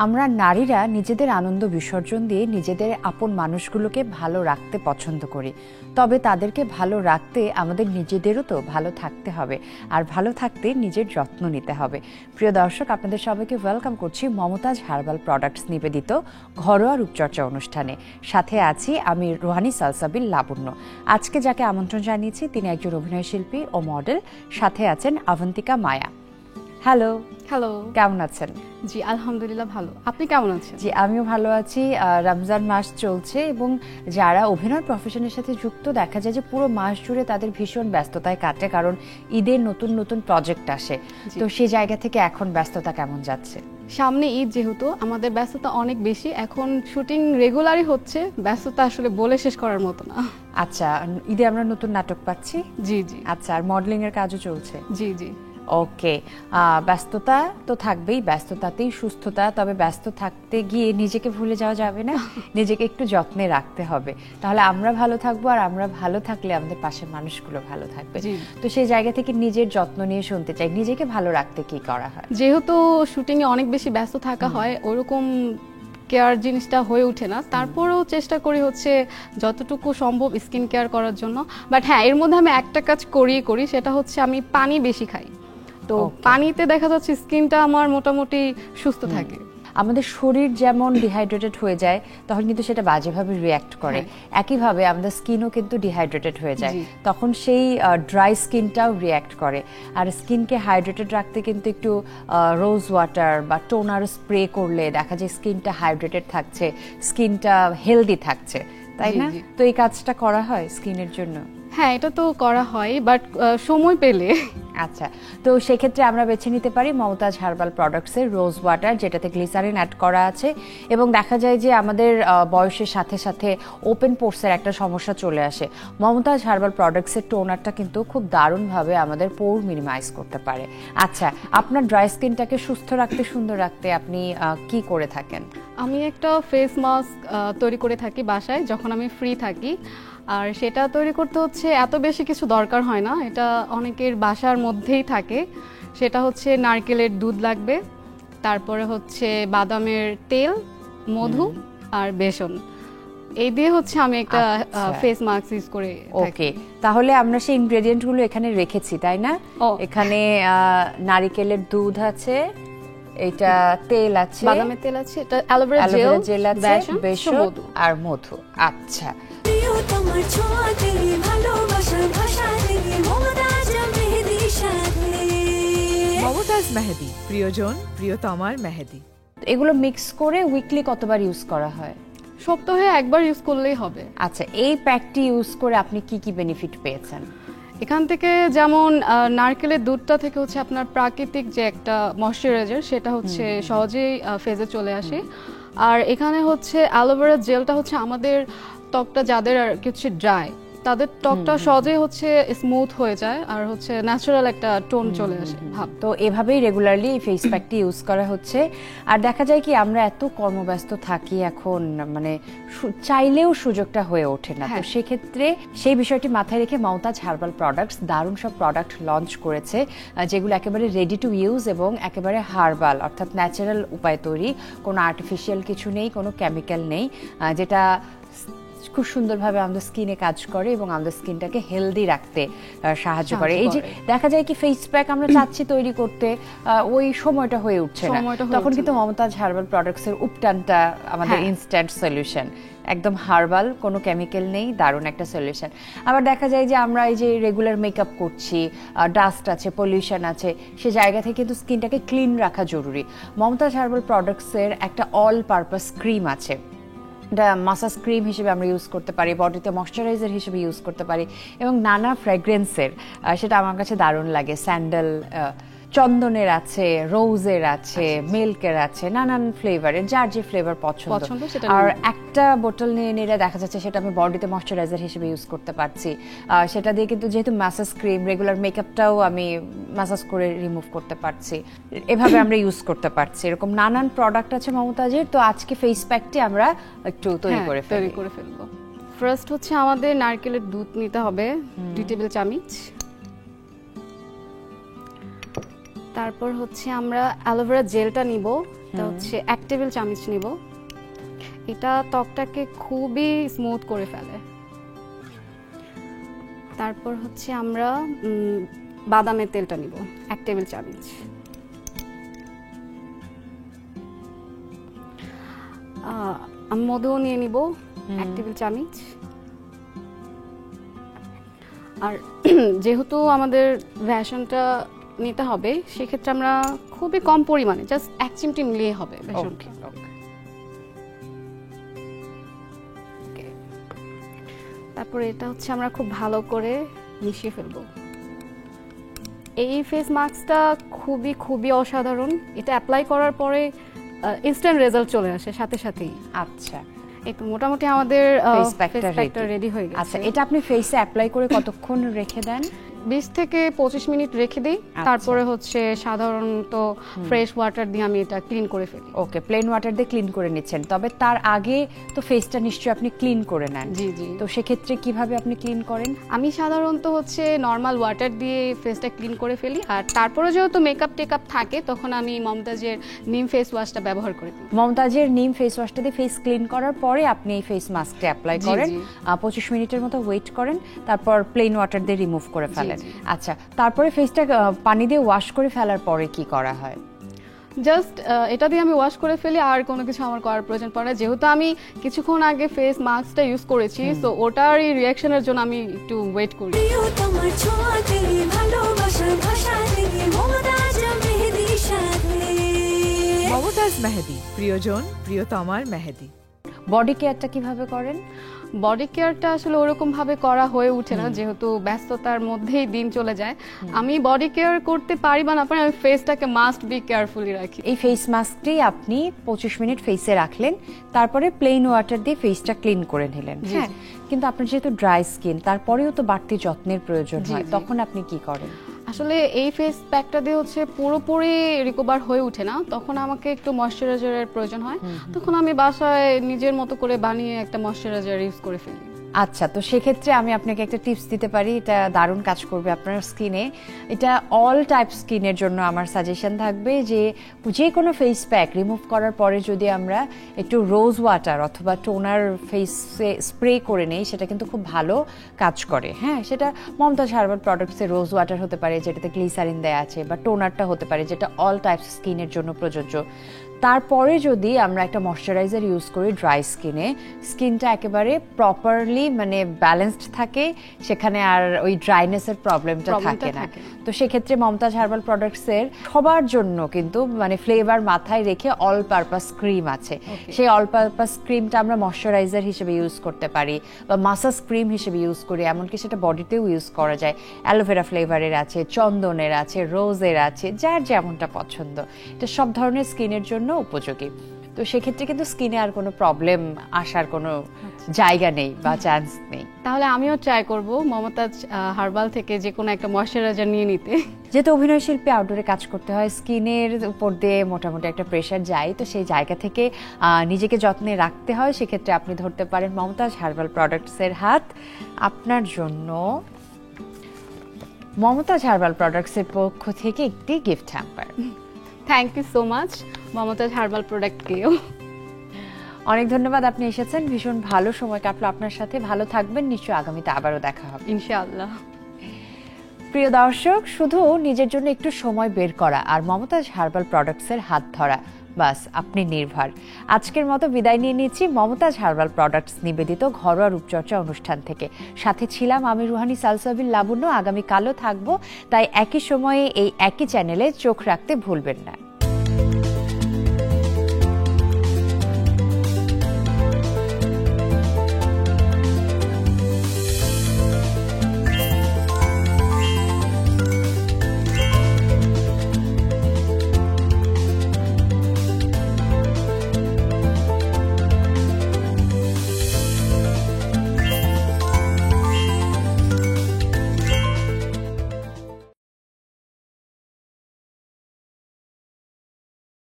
আমরা নারীরা নিজেদের আনন্দ বিসর্জন দিয়ে নিজেদের আপন মানুষগুলোকে ভালো রাখতে পছন্দ করি, তবে তাদেরকে ভালো রাখতে আমাদের নিজেদেরও তো ভালো থাকতে হবে, আর ভালো থাকতে নিজের যত্ন নিতে হবে। প্রিয় দর্শক, আপনাদের সবাইকে ওয়েলকাম করছি মমতাজ হার্বাল প্রোডাক্টস নিবেদিত ঘরোয়া রূপচর্চা অনুষ্ঠানে। সাথে আছি আমি রুহানি সালসাবিল লাবণ্য। আজকে যাকে আমন্ত্রণ জানিয়েছি তিনি একজন অভিনয় শিল্পী ও মডেল, সাথে আছেন আভন্তিকা মায়া। হ্যালো। হ্যালো, কেমন আছেন? জি আলহামদুলিল্লাহ ভালো। আপনি কেমন আছেন? জি আমিও ভালো আছি। রমজান মাস চলছে এবং যারা অভিনয় প্রফেশনের সাথে যুক্ত দেখা যায় যে পুরো মাস জুড়ে তাদের ভীষণ ব্যস্ততায় কাটে, কারণ ঈদের নতুন নতুন প্রজেক্ট আসে। তো সেই জায়গা থেকে এখন ব্যস্ততা কেমন যাচ্ছে? সামনে ঈদ, যেহেতু আমাদের ব্যস্ততা অনেক বেশি। এখন শুটিং রেগুলারই হচ্ছে, ব্যস্ততা আসলে বলে শেষ করার মতো না। আচ্ছা, ঈদে আমরা নতুন নাটক পাচ্ছি। জি জি। আচ্ছা, আর মডেলিং এর কাজও চলছে? জি জি। ওকে, ব্যস্ততা তো থাকবেই, ব্যস্ততাতেই সুস্থতা। তবে ব্যস্ত থাকতে গিয়ে নিজেকে ভুলে যাওয়া যাবে না, নিজেকে একটু যত্নে রাখতে হবে, তাহলে আমরা ভালো থাকবো, আর আমরা ভালো থাকলে আমাদের পাশের মানুষগুলো ভালো থাকবে। তো সেই জায়গা থেকে নিজের যত্ন নিয়ে শুনতে চাই, নিজেকে ভালো রাখতে কি করা হয়? যেহেতু শুটিং এ অনেক বেশি ব্যস্ত থাকা হয়, ওরকম কেয়ার জিনিসটা হয়ে ওঠে না। তারপরেও চেষ্টা করি হচ্ছে যতটুকু সম্ভব স্কিন কেয়ার করার জন্য। বাট হ্যাঁ, এর মধ্যে আমি একটা কাজ করি, সেটা হচ্ছে আমি পানি বেশি খাই। তো পানিতে দেখা যাচ্ছে স্কিনটা আমার মোটামুটি সুস্থ থাকে। আমাদের শরীর যেমন ডিহাইড্রেটেড হয়ে যায়, তখন কিন্তু সেটা বাজেভাবে রিয়্যাক্ট করে। একইভাবে আমাদের স্কিনও কিন্তু ডিহাইড্রেটেড হয়ে যায়, তখন সেই ড্রাই স্কিনটাও রিয়্যাক্ট করে। আর স্কিনকে হাইড্রেটেড রাখতে কিন্তু একটু রোজ ওয়াটার বা টোনার স্প্রে করলে দেখা যায় স্কিনটা হাইড্রেটেড থাকছে, স্কিনটা হেলদি থাকছে, তাই না? তো এই কাজটা করা হয় স্কিনের জন্য? হ্যাঁ, এটা তো করা হয়, বাট সময় পেলে। আচ্ছা, তো সেক্ষেত্রে আমরা বেছে নিতে পারি মমতাজ হার্বাল প্রোডাক্টসের রোজ ওয়াটার, যেটাতে গ্লিসারিন অ্যাড করা আছে। এবং দেখা যায় যে আমাদের বয়সের সাথে সাথে ওপেন পোর্সের একটা সমস্যা চলে আসে। মমতাজ হার্বাল প্রোডাক্টসের টোনারটা কিন্তু খুব দারুণভাবে আমাদের পোর মিনিমাইজ করতে পারে। আচ্ছা, আপনার ড্রাই স্কিনটাকে সুস্থ রাখতে, সুন্দর রাখতে আপনি কি করে থাকেন? আমি একটা ফেস মাস্ক তৈরি করে থাকি বাসায় যখন আমি ফ্রি থাকি। আর সেটা তৈরি করতে হচ্ছে এত বেশি কিছু দরকার হয় না, এটা অনেকের বাসার মধ্যেই থাকে। সেটা হচ্ছে নারকেলের দুধ লাগবে, তারপরে হচ্ছে বাদামের তেল, মধু আর বেসন। এই দিয়ে হচ্ছে আমি একটা ফেস মাস্ক ইউজ করে থাকি। ওকে, তাহলে আমরা সেই ইনগ্রেডিয়েন্টগুলো এখানে রেখেছি, তাই না? এখানে নারকেলের দুধ আছে, এটা তেল আছে, বাদামের তেল আছে, এটা অ্যালোভেরা জেল আছে, বেসন আর মধু। আচ্ছা, মমতাজ মেহেদি, প্রিয়জন প্রিয়তমার মেহেদি। এগুলো মিক্স করে উইকলি কতবার ইউজ করা হয়? সপ্তাহে একবার ইউজ করলেই হবে। আচ্ছা, এই প্যাকটি ইউজ করে আপনি কি কি বেনিফিট পেয়েছেন? এখান থেকে যেমন নারকেলের দুধটা থেকে হচ্ছে আপনার প্রাকৃতিক যে একটা ময়শ্চারাইজার, সেটা হচ্ছে সহজেই ফেজে চলে আসে। আর এখানে হচ্ছে অ্যালোভেরা জেলটা হচ্ছে আমাদের ত্বকটা যাদের আর কিছু ড্রাই, তাদের ত্বকটা সহজেই হচ্ছে স্মুথ হয়ে যায়, আর হচ্ছে ন্যাচারাল একটা টোন চলে আসে ভাব। তো এভাবেই রেগুলারলি এই ফেস প্যাকটি ইউজ করা হচ্ছে। আর দেখা যায় কি আমরা এত কর্মব্যস্ত থাকি এখন, মানে চাইলেও সুযোগটা হয়ে ওঠে না। তো সেক্ষেত্রে সেই বিষয়টি মাথায় রেখে মমতাজ হার্বাল প্রোডাক্টস দারুণ সব প্রোডাক্ট লঞ্চ করেছে, যেগুলো একেবারে রেডি টু ইউজ এবং একেবারে হার্বাল, অর্থাৎ ন্যাচারাল উপায়ে তৈরি, কোনো আর্টিফিশিয়াল কিছু নেই, কোনো কেমিক্যাল নেই, যেটা খুব সুন্দরভাবে আমাদের স্কিনে কাজ করে এবং আমাদের স্কিনটাকে হেলদি রাখতে সাহায্য করে। এই যে দেখা যায় কি ফেস প্যাক আমরা চাচ্ছি তৈরি করতে, ওই সময়টা হয়ে উঠছে না, তখন কিন্তু মমতাজ হার্বাল প্রোডাক্টস এর উপটানটা আমাদের ইনস্ট্যান্ট সলিউশন, একদম হার্বাল, কোনো কেমিক্যাল নেই, দারুণ একটা সলিউশন। আবার দেখা যায় যে আমরা এই যে রেগুলার মেকআপ করছি, ডাস্ট আছে, পলিউশন আছে, সে জায়গা থেকে কিন্তু স্কিনটাকে ক্লিন রাখা জরুরি। মমতাজ হার্বাল প্রোডাক্টসের একটা অল পারপাস ক্রিম আছে, এটা মাসাজ ক্রিম হিসেবে আমরা ইউজ করতে পারি, বডিতে ময়শ্চারাইজার হিসেবে ইউজ করতে পারি, এবং নানা ফ্র্যাগ্রেন্সের, সেটা আমার কাছে দারুণ লাগে। স্যান্ডেল, চন্দনের আছে, রোজের আছে, মিল্কের আছে, নানান ফ্লেভারের, যার যে ফ্লেভার পছন্দ। আর একটা বোতল নিয়ে নিলে দেখা যাচ্ছে সেটা আমি বডিতে ময়শ্চারাইজার হিসেবে ইউজ করতে পারছি। সেটা দিয়ে কিন্তু যেহেতু ম্যাসাজ ক্রিম, রেগুলার মেকআপটাও আমি ম্যাসাজ করে রিমুভ করতে পারছি, এভাবে আমরা ইউজ করতে পারছি। এরকম নানান প্রোডাক্ট আছে মমতাজের। তো আজকে ফেস প্যাকটি আমরা একটু তৈরি করে ফেলবো। ফার্স্ট হচ্ছে আমাদের নারকেলের দুধ নিতে হবে 2 টেবিল চামচ। তারপর হচ্ছে আমরা অ্যালোভেরা জেলটা নিব এটা হচ্ছে 1 টেবিল চামচ নিব। এটা ত্বকটাকে খুবই স্মুথ করে ফেলে। তারপর হচ্ছে আমরা বাদামের তেলটা নিব 1 টেবিল চামচ। মধুও নিয়ে নিব 1 টেবিল চামচ। আর যেহেতু আমাদের বেসনটা নিতে হবে সেক্ষেত্রে আমরা খুবই কম পরিমাণে জাস্ট 1 চিমটি নিলেই হবে বেসনটা। তারপরে এটা হচ্ছে আমরা খুব ভালো করে মিশিয়ে ফেলবো। এই ফেস মাস্কটা খুবই খুবই অসাধারণ। এটা অ্যাপ্লাই করার পরে ইনস্ট্যান্ট রেজাল্ট চলে আসে সাথে সাথেই। আচ্ছা, এই তো মোটামুটি আমাদের ফেস প্যাকটা রেডি হয়ে গেছে। আচ্ছা, এটা আপনি ফেসে অ্যাপ্লাই করে কতক্ষণ রেখে দেন? 20 থেকে 25 মিনিট রেখে দিই। তারপরে হচ্ছে সাধারণত ফ্রেশ ওয়াটার দিয়ে আমি এটা ক্লিন করে ফেলি। ওকে, প্লেন ওয়াটার দিয়ে ক্লিন করে নিচ্ছেন, তবে তার আগে তো ফেসটা নিশ্চয়ই আপনি ক্লিন করে নেন। জি জি। তো সেক্ষেত্রে কিভাবে আপনি ক্লিন করেন? আমি সাধারণত হচ্ছে নর্মাল ওয়াটার দিয়ে ফেসটা ক্লিন করে ফেলি। আর তারপরে যেহেতু মেকআপ টেকআপ থাকে তখন আমি মমতাজের নিম ফেস ওয়াশটা ব্যবহার করি। মমতাজের নিম ফেস ওয়াশটা দিয়ে ফেস ক্লিন করার পরে আপনি এই ফেস মাস্কটা অ্যাপ্লাই করেন, 25 মিনিটের মতো ওয়েট করেন, তারপর প্লেন ওয়াটার দিয়ে রিমুভ করে ফেলেন। আচ্ছা, তারপরে ফেসটা পানি দিয়ে ওয়াশ করে ফেলার পরে কি করা হয়? জাস্ট এটা দিয়ে আমি ওয়াশ করে ফেলি, আর কোনো কিছু আমার করার প্রয়োজন পড়ে না। যেহেতু আমি কিছুক্ষণ আগে ফেস মাস্কটা ইউজ করেছি, সো ওটার এই রিঅ্যাকশনের জন্য আমি একটু ওয়েট করি। মমতাজ মেহেদি, প্রিয়জন প্রিয়তমার মেহেদি। বডি কেয়ারটা কিভাবে করেন? বডি কেয়ারটা আসলে ওরকম ভাবে করা হয়ে ওঠে না, যেহেতু ব্যস্ততার মধ্যেই দিন চলে যায়। আমি বডি কেয়ার করতে পারি বা না পারি, আমি ফেসটাকে মাস্ট বি কেয়ারফুলি রাখি। এই ফেস মাস্কটি আপনি 25 মিনিট ফেসে রাখলেন, তারপরে প্লেন ওয়াটার দিয়ে ফেসটা ক্লিন করে নিলেন। হ্যাঁ, কিন্তু আপনার যেহেতু ড্রাই স্কিন, তারপরেও তো বাড়তি যত্নের প্রয়োজন হয়, তখন আপনি কি করেন? আসলে এই ফেস প্যাকটা দিয়ে হচ্ছে পুরোপুরি রিকভার হয়ে ওঠে না, তখন আমাকে একটু ময়শ্চারাইজারের প্রয়োজন হয়। তখন আমি বাসায় নিজের মতো করে বানিয়ে একটা ময়শ্চারাইজার ইউজ করে ফেলি। আচ্ছা, তো সেক্ষেত্রে আমি আপনাকে একটা টিপস দিতে পারি, এটা দারুণ কাজ করবে আপনার স্কিনে। এটা অল টাইপ স্কিনের জন্য আমার সাজেশন থাকবে যে যে কোনো ফেস প্যাক রিমুভ করার পরে যদি আমরা একটু রোজ ওয়াটার অথবা টোনার ফেসে স্প্রে করে নেই, সেটা কিন্তু খুব ভালো কাজ করে। হ্যাঁ, সেটা মমতাজ হার্বাল প্রোডাক্টসের রোজ ওয়াটার হতে পারে যেটাতে গ্লিসারিন দেয়া আছে, বা টোনারটা হতে পারে যেটা অল টাইপ স্কিনের জন্য প্রযোজ্য। তারপরে যদি আমরা একটা ময়শ্চারাইজার ইউজ করি ড্রাই স্কিনে, স্কিনটা একেবারে প্রপারলি মানে ব্যালেন্সড থাকে, সেখানে আর ওই ড্রাইনেসের প্রবলেমটা থাকে না। তো সেক্ষেত্রে মমতাজ হার্বাল প্রোডাক্টসের সবার জন্য কিন্তু মানে ফ্লেভার মাথায় রেখে অল পারপাস ক্রিম আছে। সেই অল পারপাস ক্রিমটা আমরা ময়শ্চারাইজার হিসেবে ইউজ করতে পারি বা মাসাজ ক্রিম হিসেবে ইউজ করি, এমনকি সেটা বডিতেও ইউজ করা যায়। অ্যালোভেরা ফ্লেভারের আছে, চন্দনের আছে, রোজের আছে, যার যেমনটা পছন্দ। এটা সব ধরনের স্কিনের জন্য উপযোগী। তো সেক্ষেত্রে কিন্তু স্কিনে আর কোনো প্রবলেম আসার কোনো জায়গা নেই বা চান্স নেই। তাহলে আমিও ট্রাই করব মমতাজ হার্বাল থেকে যে কোনো একটা ময়শ্চারাইজার নিয়ে নিতে। যেহেতু অভিনয় শিল্পী আউটডোরে কাজ করতে হয়, স্কিনের উপর দিয়ে মোটামুটি একটা প্রেশার যায়, তো সেই জায়গা থেকে নিজেকে যত্নে রাখতে হয়। সেক্ষেত্রে আপনি ধরতে পারেন মমতাজ হার্বাল প্রোডাক্টসের হাত। আপনার জন্য মমতাজ হার্বাল প্রোডাক্টসের পক্ষ থেকে একটি gift hamper. Thank you so much Mumtaz herbal প্রোডাক্টকেও। অনেক ধন্যবাদ, আপনি এসেছেন, ভীষণ ভালো সময় কাটলো আপনার সাথে। ভালো থাকবেন, নিশ্চয়ই আগামীতে আবারও দেখা হবে ইনশাআল্লাহ। প্রিয় দর্শক, শুধু নিজের জন্য একটু সময় বের করা আর মমতাজ হার্বাল প্রোডাক্টসের হাত ধরা, বাস আপনি নির্ভর। আজকের মতো বিদায় নিয়ে নিচ্ছি মমতাজ হার্বাল প্রোডাক্টস নিবেদিত ঘরোয়া রূপচর্চা অনুষ্ঠান থেকে। সাথে ছিলাম আমি রুহানি সালসাবিল লাবণ্য। আগামীকালও থাকবো, তাই একই সময়ে এই একই চ্যানেলে চোখ রাখতে ভুলবেন না।